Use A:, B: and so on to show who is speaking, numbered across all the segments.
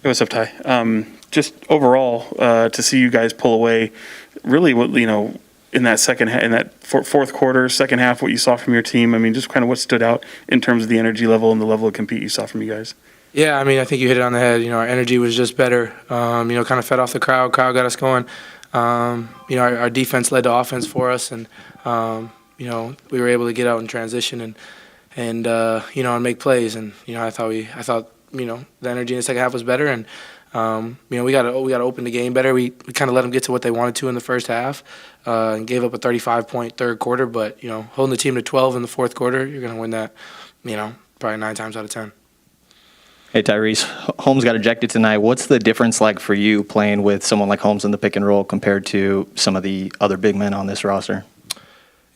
A: Hey, what's up, Ty? Just overall, to see you guys pull away, really, what in that in that fourth quarter, second half, what you saw from your team. I mean, just kind of what stood out in terms of the energy level and the level of compete you saw from you guys.
B: Yeah, I mean, I think you hit it on the head. Our energy was just better. Kind of fed off the crowd. Crowd got us going. Our defense led to offense for us, and we were able to get out in transition and make plays. And I thought the energy in the second half was better, and we got to open the game better. We kind of let them get to what they wanted to in the first half, and gave up a 35-point third quarter. But holding the team to 12 in the fourth quarter, you're going to win that. Probably 9 times out of 10.
C: Hey, Tyrese, Holmes got ejected tonight. What's the difference like for you playing with someone like Holmes in the pick and roll compared to some of the other big men on this roster?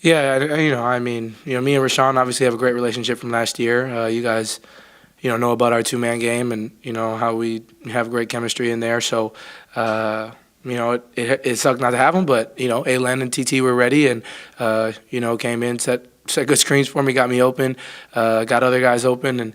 B: Yeah, me and Rashawn obviously have a great relationship from last year. You guys, know about our two-man game and, how we have great chemistry in there. So, it sucked not to have him, but, A-Len and TT were ready and, came in, set good screens for me, got me open, got other guys open, and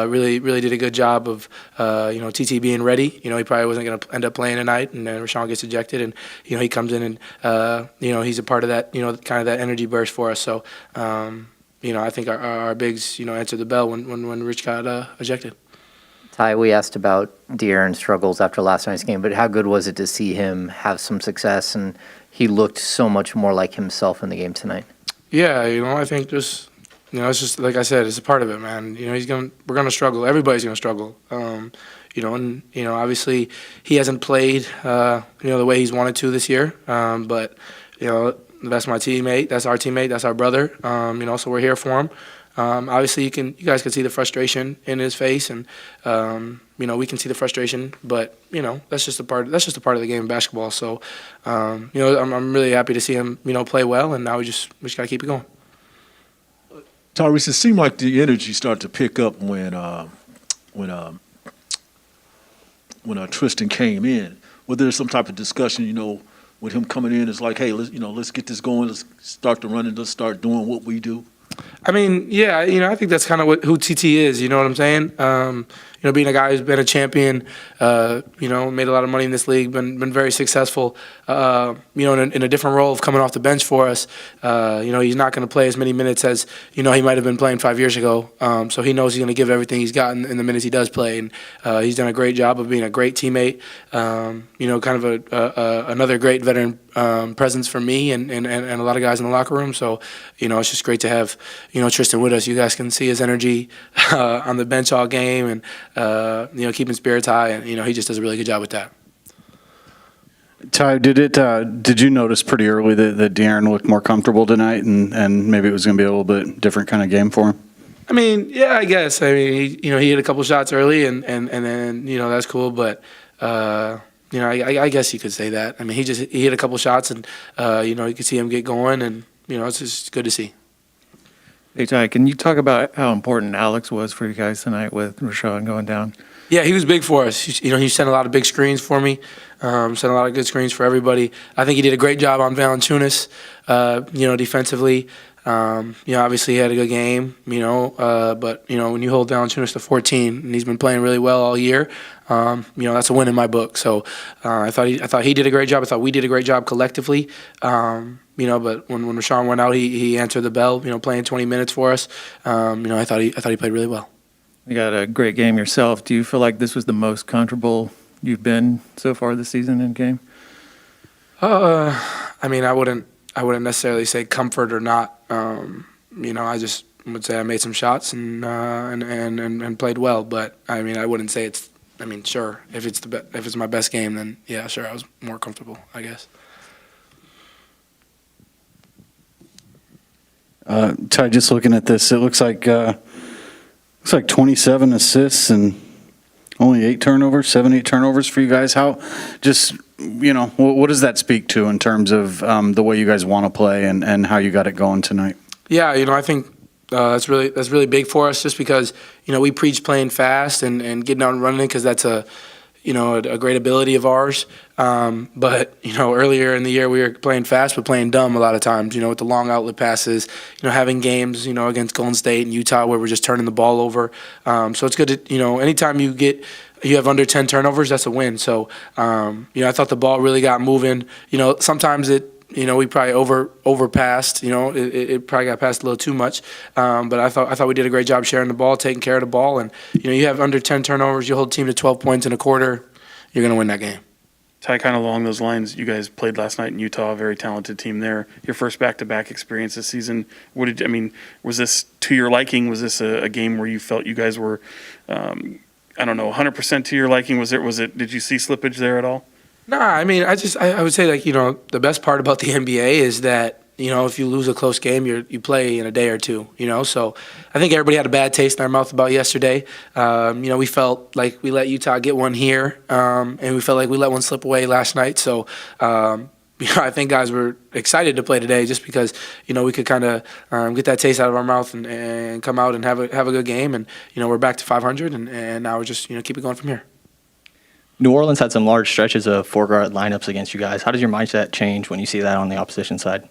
B: really did a good job of, TT being ready. He probably wasn't going to end up playing tonight, and then Rashawn gets ejected, and, he comes in and, he's a part of that, kind of that energy burst for us. So, I think our bigs, answered the bell when Rich got ejected.
D: Ty, we asked about De'Aaron's struggles after last night's game, but how good was it to see him have some success, and he looked so much more like himself in the game tonight?
B: Yeah, I think just, it's just like I said, it's a part of it, man. We're gonna struggle. Everybody's gonna struggle. Obviously he hasn't played, the way he's wanted to this year. But that's my teammate. That's our teammate. That's our brother. So we're here for him. Obviously you guys can see the frustration in his face, and we can see the frustration. But that's just a part of the game of basketball. So I'm really happy to see him play well, and now we just gotta keep it going.
E: Tyrese, it seemed like the energy started to pick up when Tristan came in. Was there some type of discussion, with him coming in? It's like, hey, let's get this going. Let's start the running. Let's start doing what we do.
B: I mean, yeah, I think that's kind of who TT is. You know what I'm saying? Being a guy who's been a champion, made a lot of money in this league, been very successful. In a different role of coming off the bench for us. He's not going to play as many minutes as he might have been playing 5 years ago. So he knows he's going to give everything he's got in the minutes he does play, and he's done a great job of being a great teammate. Kind of another great veteran presence for me and a lot of guys in the locker room. So it's just great to have Tristan with us. You guys can see his energy on the bench all game, and keeping spirits high, and he just does a really good job with that.
F: Ty, did you notice pretty early that De'Aaron looked more comfortable tonight, and maybe it was going to be a little bit different kind of game for him?
B: I mean, yeah, I guess. I mean, he hit a couple shots early, and then that's cool, but. I guess you could say that. I mean, he hit a couple shots, and you could see him get going, and it's just good to see.
G: Hey, Ty, can you talk about how important Alex was for you guys tonight with Rashawn going down?
B: Yeah, he was big for us. He sent a lot of big screens for me, sent a lot of good screens for everybody. I think he did a great job on Valanciunas, defensively. Obviously he had a good game, but, when you hold Valanciunas to 14, and he's been playing really well all year, that's a win in my book. So I thought he did a great job. I thought we did a great job collectively. But when Rashawn went out, he answered the bell, playing 20 minutes for us. I thought he played really well.
G: You got a great game yourself. Do you feel like this was the most comfortable you've been so far this season in game?
B: I wouldn't necessarily say comfort or not. I just would say I made some shots and played well. But I wouldn't say it's. Sure, if it's my best game, then yeah, sure, I was more comfortable, I guess.
F: Ty, just looking at this, it looks like 27 assists and only 8 turnovers for you guys. How, just, what does that speak to in terms of the way you guys want to play and how you got it going tonight?
B: Yeah, I think that's really big for us, just because we preach playing fast and getting out and running, because that's a great ability of ours. But earlier in the year we were playing fast but playing dumb a lot of times. With the long outlet passes. Having games against Golden State and Utah where we're just turning the ball over. So it's good to anytime you get you have under 10 turnovers, that's a win. So, I thought the ball really got moving. Sometimes we probably overpassed. It probably got passed a little too much. But I thought we did a great job sharing the ball, taking care of the ball. And, you have under 10 turnovers, you hold the team to 12 points in a quarter, you're going to win that game.
A: Ty, kind of along those lines, you guys played last night in Utah, a very talented team there. Your first back-to-back experience this season. Was this to your liking? Was this a game where you felt you guys were, 100% to your liking? Did you see slippage there at all?
B: Nah, I would say the best part about the NBA is that, if you lose a close game, you play in a day or two, So I think everybody had a bad taste in their mouth about yesterday. We felt like we let Utah get one here, and we felt like we let one slip away last night. So, I think guys were excited to play today just because, we could kind of get that taste out of our mouth and come out and have a good game. And, we're back to 500, and now we're just, keep it going from here.
C: New Orleans had some large stretches of four-guard lineups against you guys. How does your mindset change when you see that on the opposition side?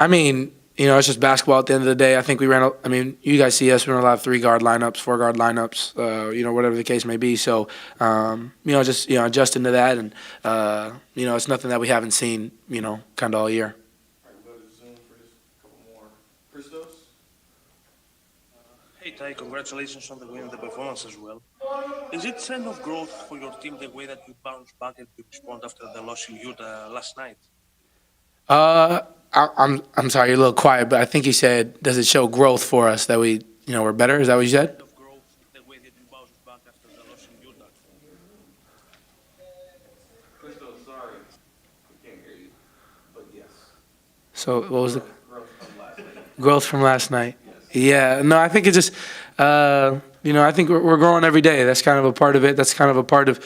B: It's just basketball at the end of the day. I think you guys see us, we run a lot of 3-guard lineups, 4-guard lineups, whatever the case may be. So, adjusting to that. And, it's nothing that we haven't seen, kind of all year.
H: Hey Ty, congratulations on the win and the performance as well. Is it sign of growth for your team the way that you bounced back and you respond after the loss in Utah last night?
B: I'm sorry, you're a little quiet, but I think you said, does it show growth for us that we, we're better? Is that what you said?
H: Of growth the way that you bounced back after the loss in Utah.
B: So what was the growth from last night? Yeah, no, I think it just, I think we're growing every day. That's kind of a part of it. That's kind of a part of,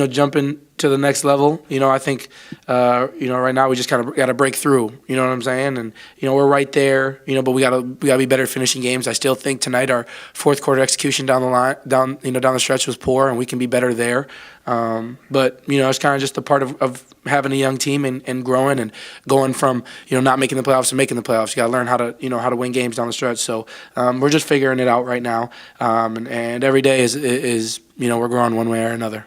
B: jumping to the next level. I think, right now we just kind of got to break through. You know what I'm saying? And we're right there. But we gotta be better at finishing games. I still think tonight our fourth quarter execution down the stretch was poor, and we can be better there. But it's kind of just a part of having a young team and growing and going from not making the playoffs to making the playoffs. You got to learn how to win games down the stretch. So we're just figuring it out right now, and every day is we're growing one way or another.